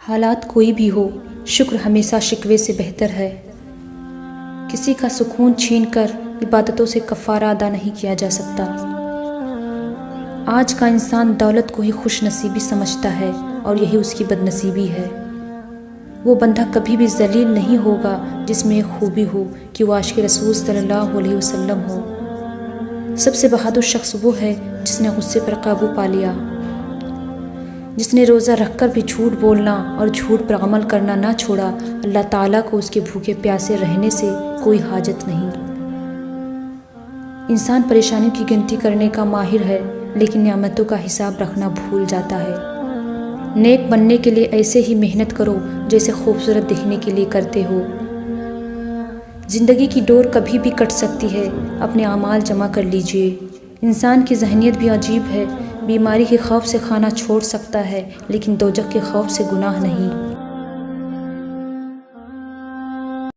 حالات کوئی بھی ہو، شکر ہمیشہ شکوے سے بہتر ہے۔ کسی کا سکون چھین کر عبادتوں سے کفارہ ادا نہیں کیا جا سکتا۔ آج کا انسان دولت کو ہی خوش نصیبی سمجھتا ہے اور یہی اس کی بد نصیبی ہے۔ وہ بندہ کبھی بھی ذلیل نہیں ہوگا جس میں ایک خوبی ہو کہ وہ عاشق رسول صلی اللہ علیہ وسلم ہو۔ سب سے بہادر شخص وہ ہے جس نے غصے پر قابو پا لیا، جس نے روزہ رکھ کر بھی جھوٹ بولنا اور جھوٹ پر عمل کرنا نہ چھوڑا۔ اللہ تعالیٰ کو اس کے بھوکے پیاسے رہنے سے کوئی حاجت نہیں۔ انسان پریشانیوں کی گنتی کرنے کا ماہر ہے، لیکن نعمتوں کا حساب رکھنا بھول جاتا ہے۔ نیک بننے کے لیے ایسے ہی محنت کرو جیسے خوبصورت دکھنے کے لیے کرتے ہو۔ زندگی کی ڈور کبھی بھی کٹ سکتی ہے، اپنے اعمال جمع کر لیجئے۔ انسان کی ذہنیت بھی عجیب ہے، بیماری کے خوف سے کھانا چھوڑ سکتا ہے لیکن دوزخ کے خوف سے گناہ نہیں۔